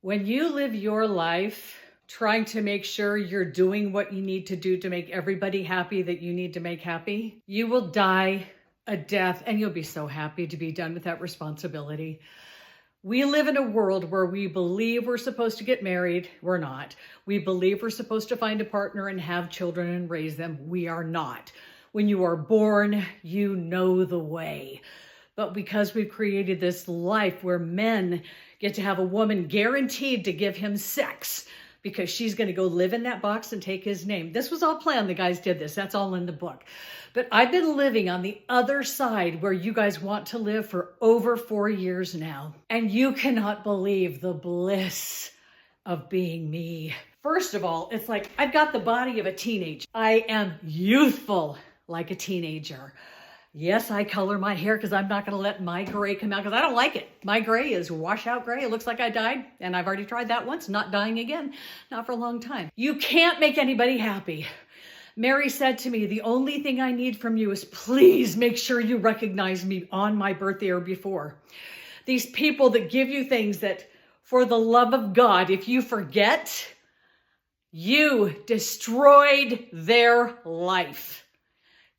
When you live your life trying to make sure you're doing what you need to do to make everybody happy that you need to make happy, you will die a death and you'll be so happy to be done with that responsibility. We live in a world where we believe we're supposed to get married. We're not. We believe we're supposed to find a partner and have children and raise them. We are not. When you are born, you know the way. But because we've created this life where men get to have a woman guaranteed to give him sex because she's going to go live in that box and take his name. This was all planned. The guys did this. That's all in the book. But I've been living on the other side where you guys want to live for over 4 years now. And you cannot believe the bliss of being me. First of all, it's like I've got the body of a teenager. I am youthful like a teenager. Yes, I color my hair because I'm not going to let my gray come out because I don't like it. My gray is washout gray. It looks like I died, and I've already tried that once, not dying again, not for a long time. You can't make anybody happy. Mary said to me, the only thing I need from you is please make sure you recognize me on my birthday or before. These people that give you things that, for the love of God, if you forget, you destroyed their life.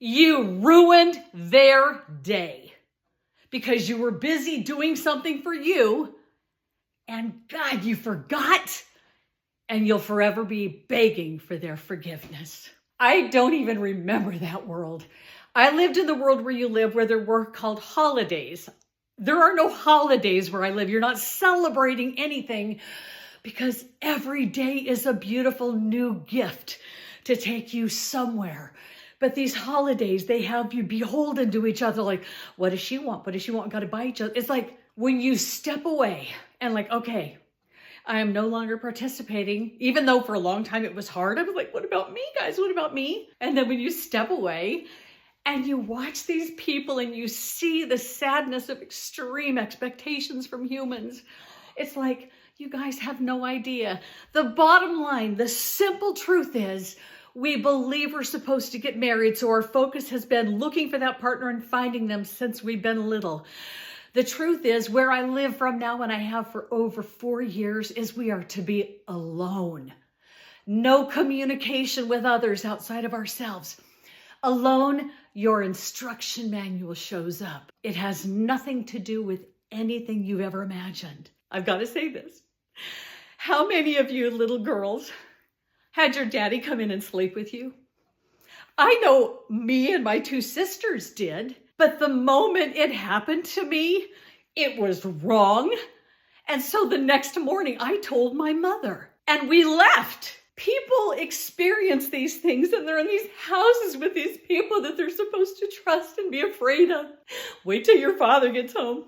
You ruined their day because you were busy doing something for you and God, you forgot, and you'll forever be begging for their forgiveness. I don't even remember that world. I lived in the world where you live where there were called holidays. There are no holidays where I live. You're not celebrating anything because every day is a beautiful new gift to take you somewhere. But these holidays, they have you beholden to each other. Like, what does she want? What does she want? Got to buy each other. It's like when you step away and like, okay, I am no longer participating, even though for a long time it was hard. I was like, what about me, guys? What about me? And then when you step away and you watch these people and you see the sadness of extreme expectations from humans, it's like, you guys have no idea. The bottom line, the simple truth is, we believe we're supposed to get married, so our focus has been looking for that partner and finding them since we've been little. The truth is, where I live from now and I have for over 4 years is we are to be alone. No communication with others outside of ourselves. Alone, your instruction manual shows up. It has nothing to do with anything you've ever imagined. I've got to say this. How many of you little girls had your daddy come in and sleep with you? I know me and my 2 sisters did, but the moment it happened to me, it was wrong. And so the next morning I told my mother and we left. People experience these things and they're in these houses with these people that they're supposed to trust and be afraid of. Wait till your father gets home.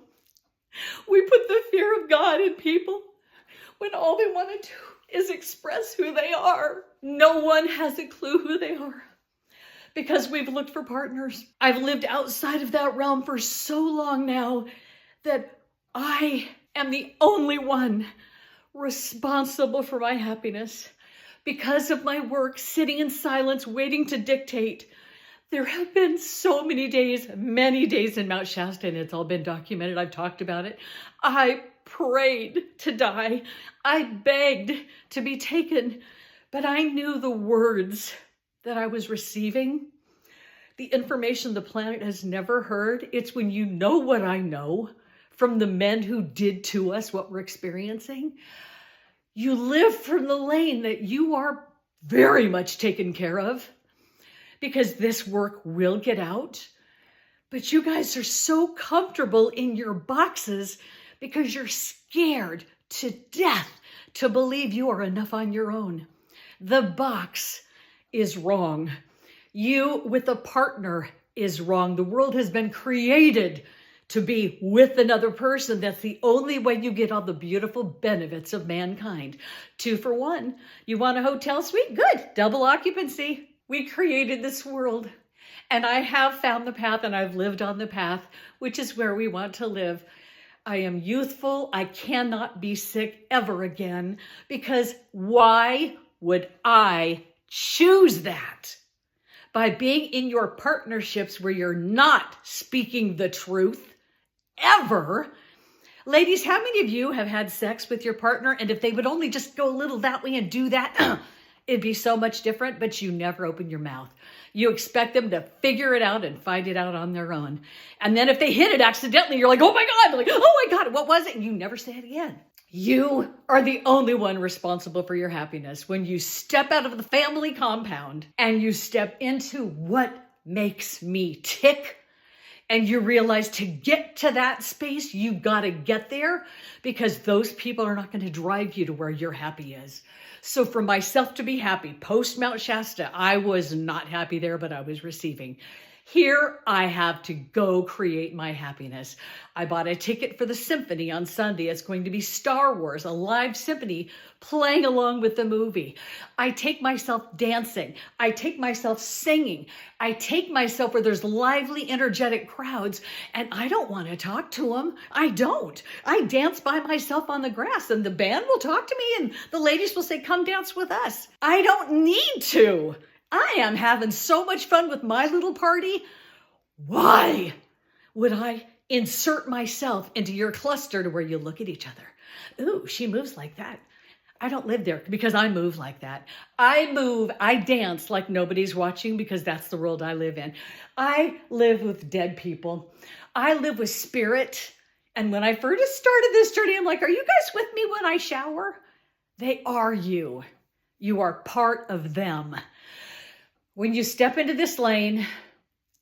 We put the fear of God in people when all they want to do is express who they are. No one has a clue who they are because we've looked for partners. I've lived outside of that realm for so long now that I am the only one responsible for my happiness. Because of my work, sitting in silence, waiting to dictate, there have been so many days in Mount Shasta, and it's all been documented. I've talked about it. I prayed to die. I begged to be taken, but I knew the words that I was receiving, the information the planet has never heard. It's when you know what I know from the men who did to us what we're experiencing. You live from the lane that you are very much taken care of because this work will get out. But you guys are so comfortable in your boxes because you're scared to death to believe you are enough on your own. The box is wrong. You with a partner is wrong. The world has been created to be with another person. That's the only way you get all the beautiful benefits of mankind. 2 for 1. You want a hotel suite? Good. Double occupancy. We created this world. And I have found the path and I've lived on the path, which is where we want to live. I am youthful. I cannot be sick ever again because why would I choose that? By being in your partnerships where you're not speaking the truth ever, Ladies, how many of you have had sex with your partner, and if they would only just go a little that way and do that, it'd be so much different, but you never open your mouth. You expect them to figure it out and find it out on their own. And then if they hit it accidentally, you're like, oh my God, like, oh my God, what was it? And you never say it again. You are the only one responsible for your happiness. When you step out of the family compound and you step into what makes me tick, and you realize to get to that space, you got to get there, because those people are not going to drive you to where your happy is. So for myself to be happy, post Mount Shasta, I was not happy there, but I was receiving. Here, I have to go create my happiness. I bought a ticket for the symphony on Sunday. It's going to be Star Wars, a live symphony playing along with the movie. I take myself dancing. I take myself singing. I take myself where there's lively, energetic crowds, and I don't want to talk to them. I don't. I dance by myself on the grass, and the band will talk to me, and the ladies will say, come dance with us. I don't need to. I am having so much fun with my little party. Why would I insert myself into your cluster to where you look at each other? Ooh, she moves like that. I don't live there because I move like that. I dance like nobody's watching because that's the world I live in. I live with dead people. I live with spirit. And when I first started this journey, I'm like, are you guys with me when I shower? They are you. You are part of them. When you step into this lane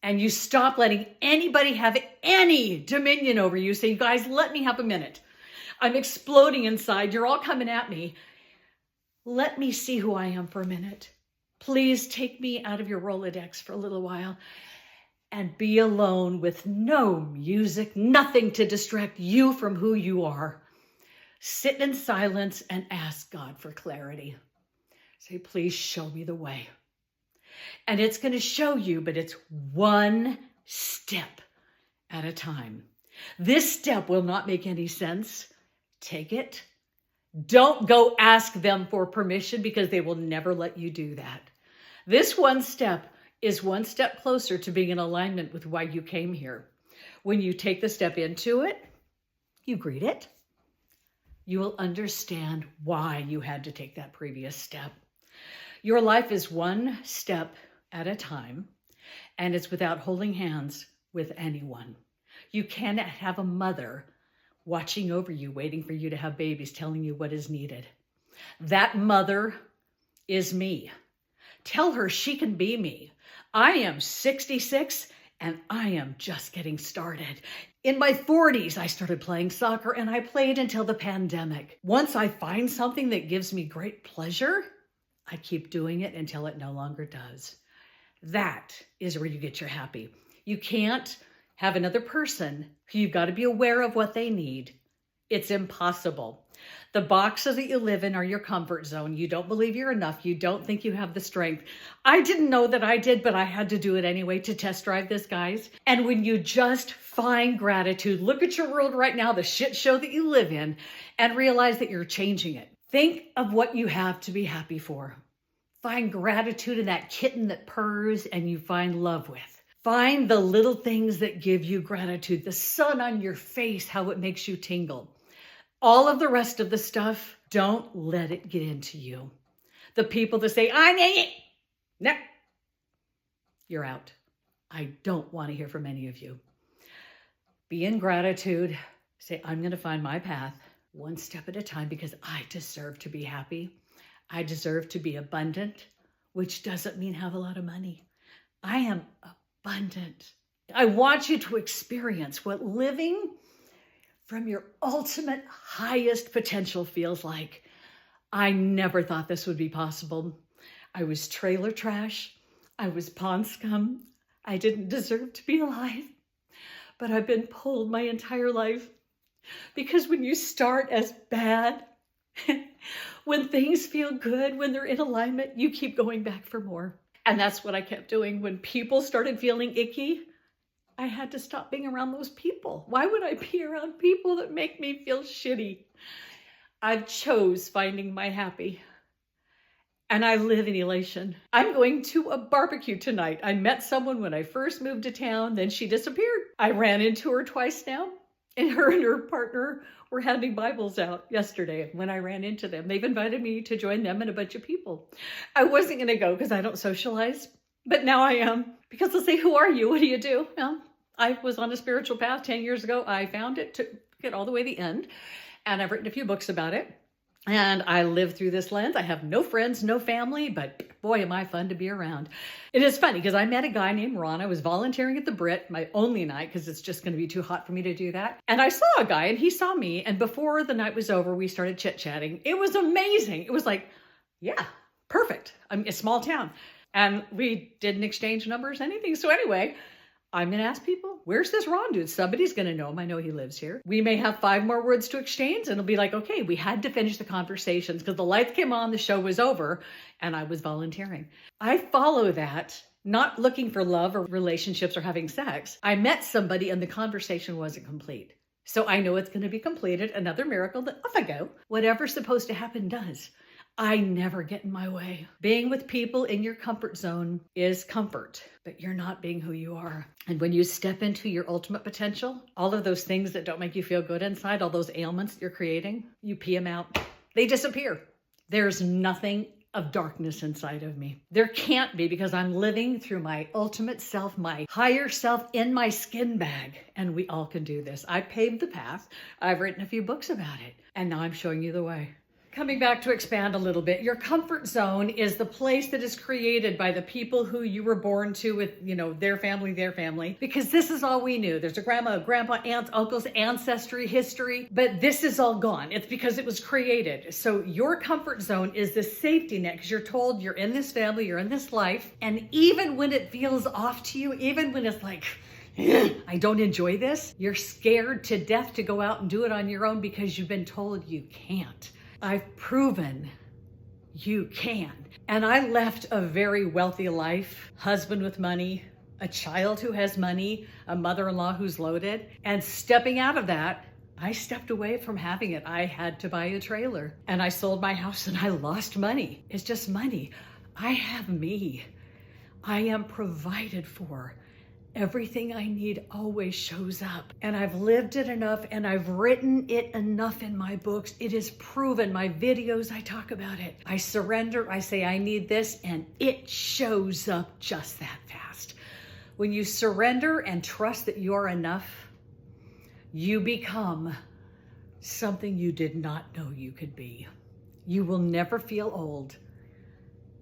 and you stop letting anybody have any dominion over you, say, you guys, let me have a minute. I'm exploding inside. You're all coming at me. Let me see who I am for a minute. Please take me out of your Rolodex for a little while and be alone with no music, nothing to distract you from who you are. Sit in silence and ask God for clarity. Say, please show me the way. And it's going to show you, but it's one step at a time. This step will not make any sense. Take it. Don't go ask them for permission, because they will never let you do that. This one step is one step closer to being in alignment with why you came here. When you take the step into it, you greet it. You will understand why you had to take that previous step. Your life is one step at a time, and it's without holding hands with anyone. You cannot have a mother watching over you, waiting for you to have babies, telling you what is needed. That mother is me. Tell her she can be me. I am 66 and I am just getting started. In my 40s, I started playing soccer, and I played until the pandemic. Once I find something that gives me great pleasure, I keep doing it until it no longer does. That is where you get your happy. You can't have another person who you've got to be aware of what they need. It's impossible. The boxes that you live in are your comfort zone. You don't believe you're enough. You don't think you have the strength. I didn't know that I did, but I had to do it anyway to test drive this, guys. And when you just find gratitude, look at your world right now, the shit show that you live in, and realize that you're changing it. Think of what you have to be happy for. Find gratitude in that kitten that purrs and you find love with. Find the little things that give you gratitude. The sun on your face, how it makes you tingle. All of the rest of the stuff, don't let it get into you. The people that say, no, you're out. I don't want to hear from any of you. Be in gratitude. Say, I'm going to find my path one step at a time, because I deserve to be happy. I deserve to be abundant, which doesn't mean have a lot of money. I am abundant. I want you to experience what living from your ultimate highest potential feels like. I never thought this would be possible. I was trailer trash. I was pond scum. I didn't deserve to be alive. But I've been pulled my entire life. Because when you start as bad, when things feel good, when they're in alignment, you keep going back for more. And that's what I kept doing. When people started feeling icky, I had to stop being around those people. Why would I be around people that make me feel shitty? I've chose finding my happy. And I live in elation. I'm going to a barbecue tonight. I met someone when I first moved to town, then she disappeared. I ran into her twice now. And her partner were handing Bibles out yesterday when I ran into them. They've invited me to join them and a bunch of people. I wasn't going to go because I don't socialize, but now I am, because they'll say, who are you? What do you do? Well, I was on a spiritual path 10 years ago. I found it, took it all the way to the end, and I've written a few books about it. And I live through this lens. I have no friends, no family, but boy, am I fun to be around. It is funny because I met a guy named Ron. I was volunteering at the Brit, my only night, because it's just going to be too hot for me to do that. And I saw a guy and he saw me. And before the night was over, we started chit-chatting. It was amazing. It was like, yeah, perfect. I'm a small town. And we didn't exchange numbers, anything. So anyway, I'm going to ask people, where's this Ron dude? Somebody's going to know him. I know he lives here. We may have 5 more words to exchange and it'll be like, okay, we had to finish the conversations because the lights came on, the show was over, and I was volunteering. I follow that, not looking for love or relationships or having sex. I met somebody and the conversation wasn't complete. So I know it's going to be completed. Another miracle that off I go. Whatever's supposed to happen does. I never get in my way. Being with people in your comfort zone is comfort, but you're not being who you are. And when you step into your ultimate potential, all of those things that don't make you feel good inside, all those ailments you're creating, you pee them out. They disappear. There's nothing of darkness inside of me. There can't be, because I'm living through my ultimate self, my higher self in my skin bag. And we all can do this. I paved the path. I've written a few books about it. And now I'm showing you the way. Coming back to expand a little bit, your comfort zone is the place that is created by the people who you were born to with, their family, because this is all we knew. There's a grandma, a grandpa, aunts, uncles, ancestry, history, but this is all gone. It's because it was created. So your comfort zone is the safety net, because you're told you're in this family, you're in this life. And even when it feels off to you, even when it's like, I don't enjoy this, you're scared to death to go out and do it on your own because you've been told you can't. I've proven you can. And I left a very wealthy life, husband with money, a child who has money, a mother-in-law who's loaded. And stepping out of that, I stepped away from having it. I had to buy a trailer and I sold my house and I lost money. It's just money. I have me. I am provided for. Everything I need always shows up. And I've lived it enough and I've written it enough in my books. It is proven. My videos, I talk about it. I surrender. I say I need this and it shows up just that fast. When you surrender and trust that you're enough, you become something you did not know you could be. You will never feel old.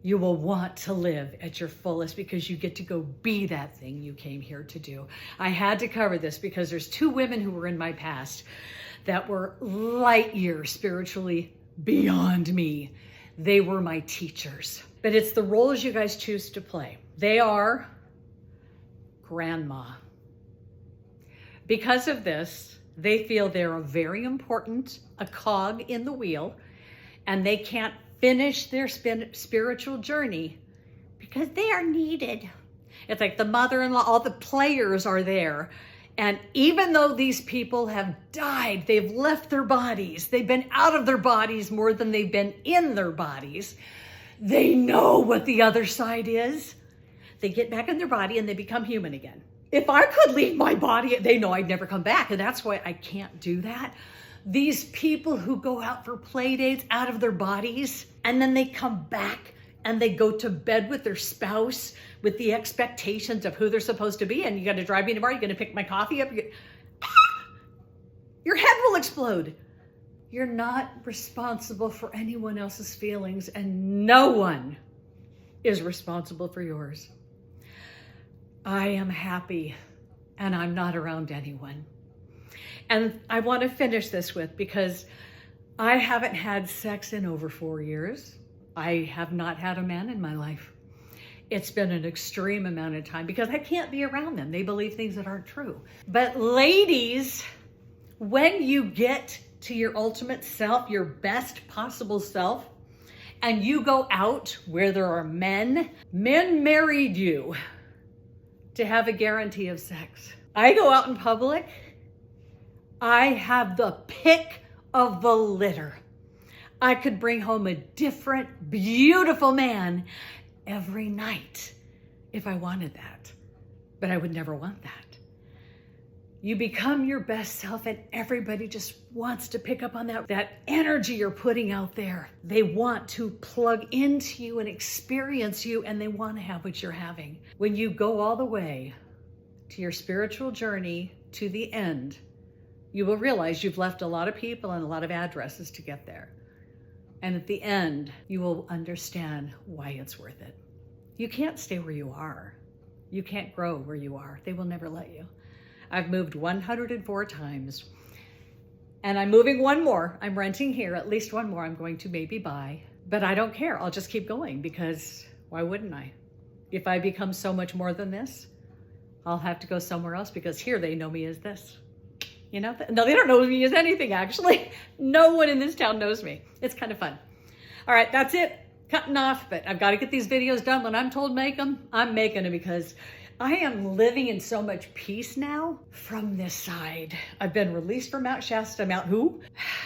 You will want to live at your fullest because you get to go be that thing you came here to do. I had to cover this because there's 2 women who were in my past that were light years spiritually beyond me. They were my teachers. But it's the roles you guys choose to play. They are grandma. Because of this, they feel they're very important, a cog in the wheel, and they can't finish their spiritual journey because they are needed. It's like the mother-in-law, all the players are there. And even though these people have died, they've left their bodies, they've been out of their bodies more than they've been in their bodies, they know what the other side is. They get back in their body and they become human again. If I could leave my body, they know I'd never come back. And that's why I can't do that. These people who go out for play dates out of their bodies and then they come back and they go to bed with their spouse with the expectations of who they're supposed to be. And you got to drive me to the bar. You're going to pick my coffee up. Your head will explode. You're not responsible for anyone else's feelings and no one is responsible for yours. I am happy and I'm not around anyone. And I want to finish this with, because I haven't had sex in over 4 years. I have not had a man in my life. It's been an extreme amount of time because I can't be around them. They believe things that aren't true. But ladies, when you get to your ultimate self, your best possible self, and you go out where there are men married you to have a guarantee of sex. I go out in public, I have the pick of the litter. I could bring home a different, beautiful man every night if I wanted that, but I would never want that. You become your best self, and everybody just wants to pick up on that energy you're putting out there. They want to plug into you and experience you, and they want to have what you're having. When you go all the way to your spiritual journey to the end, you will realize you've left a lot of people and a lot of addresses to get there. And at the end, you will understand why it's worth it. You can't stay where you are. You can't grow where you are. They will never let you. I've moved 104 times, and I'm moving one more. I'm renting here, at least one more I'm going to maybe buy, but I don't care. I'll just keep going, because why wouldn't I? If I become so much more than this, I'll have to go somewhere else, because here they know me as this. You know, no, they don't know me as anything, actually. No one in this town knows me. It's kind of fun. All right, that's it. Cutting off, but I've got to get these videos done. When I'm told make them, I'm making them, because I am living in so much peace now from this side. I've been released from Mount Shasta, Mount who?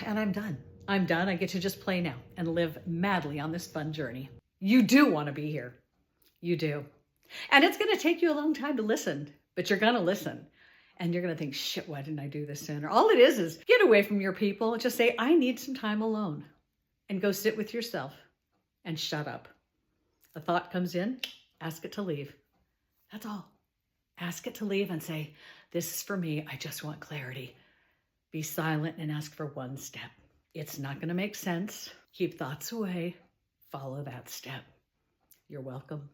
And I'm done. I'm done. I get to just play now and live madly on this fun journey. You do want to be here. You do. And it's going to take you a long time to listen, but you're going to listen. And you're going to think, shit, why didn't I do this sooner? All it is get away from your people and just say, I need some time alone. And go sit with yourself and shut up. A thought comes in, ask it to leave. That's all. Ask it to leave and say, this is for me. I just want clarity. Be silent and ask for one step. It's not going to make sense. Keep thoughts away. Follow that step. You're welcome.